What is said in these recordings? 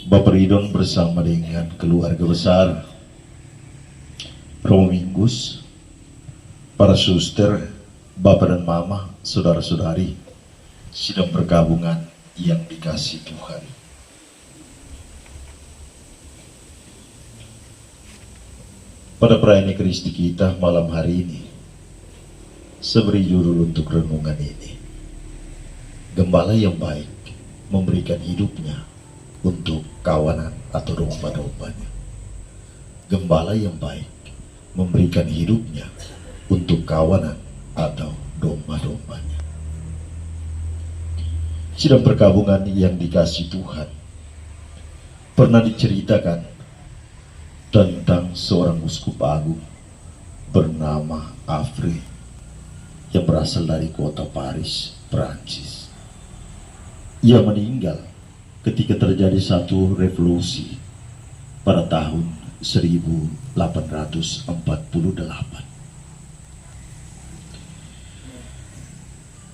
Bapak Ridon bersama dengan keluarga besar Romo Minggus, para suster, Bapak dan Mama, saudara-saudari, sidang perkabungan yang dikasihi Tuhan. Pada perayaan Ekaristi kita malam hari ini, saya beri judul untuk renungan ini, Gembala yang baik memberikan hidupnya untuk kawanan atau domba-dombanya. Gembala yang baik memberikan hidupnya untuk kawanan atau domba-dombanya. Sidang perkabungan yang dikasihi Tuhan, pernah diceritakan tentang seorang uskup agung bernama Afri yang berasal dari kota Paris, Prancis. Ia meninggal ketika terjadi satu revolusi pada tahun 1848.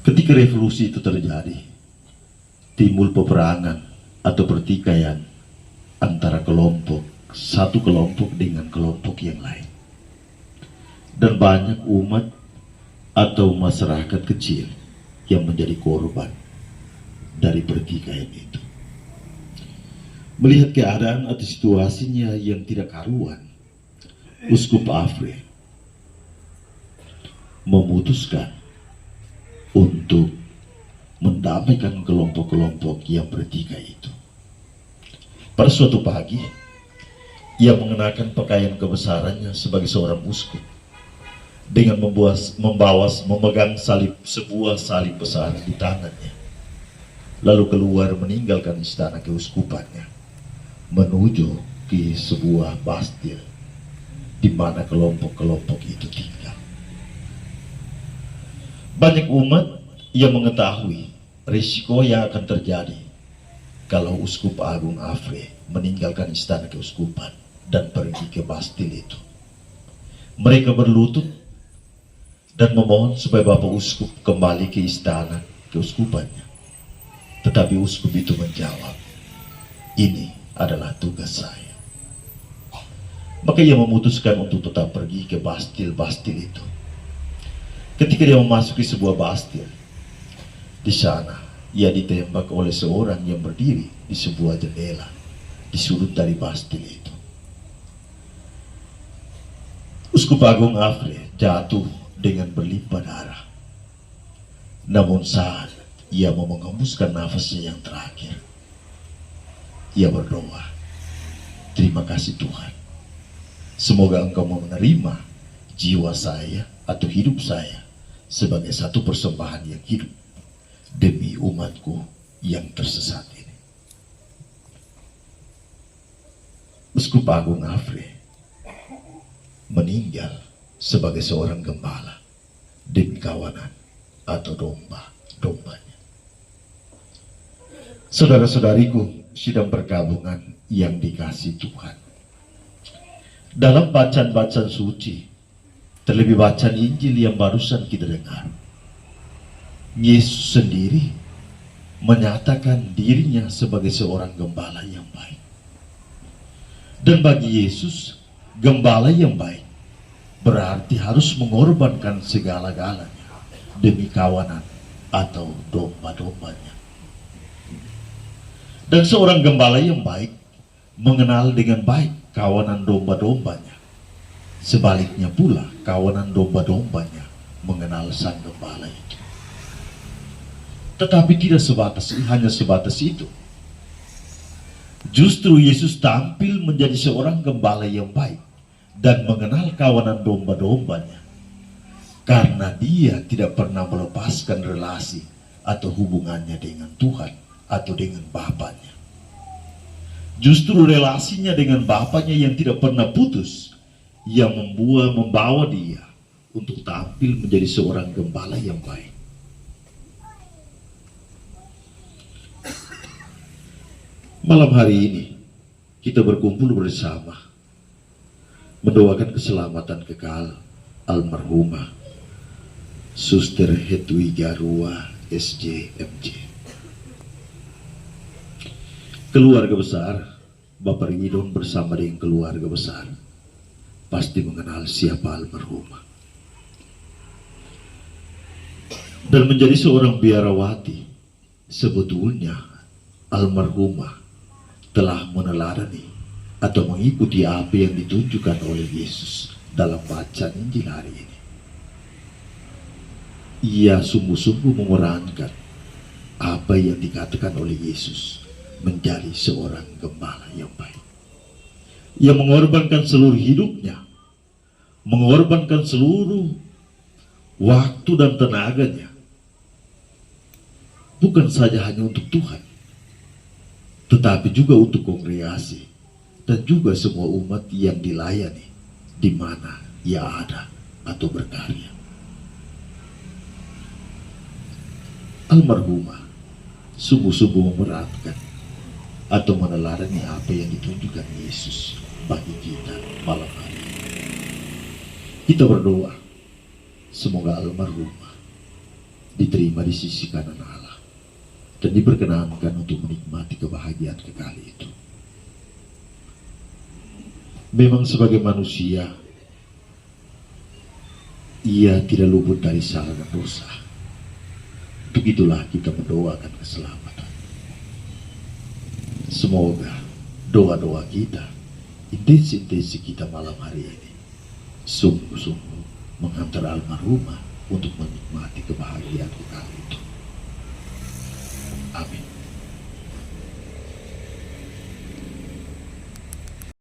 Ketika revolusi itu terjadi, timbul peperangan atau pertikaian antara satu kelompok dengan kelompok yang lain. Dan banyak umat atau masyarakat kecil yang menjadi korban dari pertikaian itu. Melihat keadaan atau situasinya yang tidak karuan, Uskup Afri memutuskan untuk mendamaikan kelompok-kelompok yang bertikai itu. Pada suatu pagi, ia mengenakan pakaian kebesarannya sebagai seorang uskup dengan memegang sebuah salib besar di tangannya, lalu keluar meninggalkan istana keuskupannya menuju ke sebuah bastil di mana kelompok-kelompok itu tinggal. Banyak umat yang mengetahui risiko yang akan terjadi kalau Uskup Agung Afri meninggalkan istana keuskupan dan pergi ke bastil itu. Mereka berlutut dan memohon supaya Bapak Uskup kembali ke istana keuskupannya. Tetapi uskup itu menjawab, "Ini adalah tugas saya." Maka ia memutuskan untuk tetap pergi ke bastil-bastil itu. Ketika dia memasuki sebuah bastil, di sana ia ditembak oleh seorang yang berdiri di sebuah jendela di sudut dari bastil itu. Uskup Agung Afri jatuh dengan berlimpah darah. Namun saat ia mau menghembuskan nafasnya yang terakhir, ia berdoa, "Terima kasih Tuhan. Semoga Engkau menerima jiwa saya atau hidup saya sebagai satu persembahan yang hidup demi umatku yang tersesat ini." Uskup Agung Afri meninggal sebagai seorang gembala demi kawanan atau domba-dombanya. Saudara-saudariku, sidang perkabungan yang dikasihi Tuhan, dalam bacaan-bacaan suci, terlebih bacaan Injil yang barusan kita dengar, Yesus sendiri menyatakan dirinya sebagai seorang gembala yang baik. Dan bagi Yesus, gembala yang baik berarti harus mengorbankan segala-galanya demi kawanan atau domba-dombanya. Dan seorang gembala yang baik mengenal dengan baik kawanan domba-dombanya. Sebaliknya pula, kawanan domba-dombanya mengenal sang gembala itu. Tetapi tidak hanya sebatas itu. Justru Yesus tampil menjadi seorang gembala yang baik dan mengenal kawanan domba-dombanya, karena dia tidak pernah melepaskan relasi atau hubungannya dengan Tuhan atau dengan Bapaknya. Justru relasinya dengan Bapaknya yang tidak pernah putus yang membawa dia untuk tampil menjadi seorang gembala yang baik. Malam hari ini kita berkumpul bersama mendoakan keselamatan kekal almarhumah Suster Hedwiga Rua SJ MJ. Keluarga besar Bapak Ridon bersama dengan keluarga besar pasti mengenal siapa almarhumah. Dan menjadi seorang biarawati, sebetulnya almarhumah telah meneladani atau mengikuti apa yang ditunjukkan oleh Yesus dalam bacaan Injil hari ini. Ia sungguh-sungguh memerankan apa yang dikatakan oleh Yesus menjadi seorang gembala yang baik. Ia mengorbankan seluruh hidupnya, mengorbankan seluruh waktu dan tenaganya, bukan saja hanya untuk Tuhan, tetapi juga untuk kongregasi dan juga semua umat yang dilayani di mana ia ada atau berkarya. Almarhumah sungguh-sungguh memerankan atau meneladani apa yang ditunjukkan Yesus bagi kita malam hari ini. Kita berdoa, semoga almarhumah diterima di sisi kanan Allah dan diperkenankan untuk menikmati kebahagiaan kekal itu. Memang sebagai manusia, ia tidak luput dari salah dan dosa. Untuk itulah kita mendoakan keselamatan. Semoga doa-doa kita, intensi-intensi kita malam hari ini, sungguh-sungguh menghantar almarhumah untuk menikmati kebahagiaan kekal itu. Amin.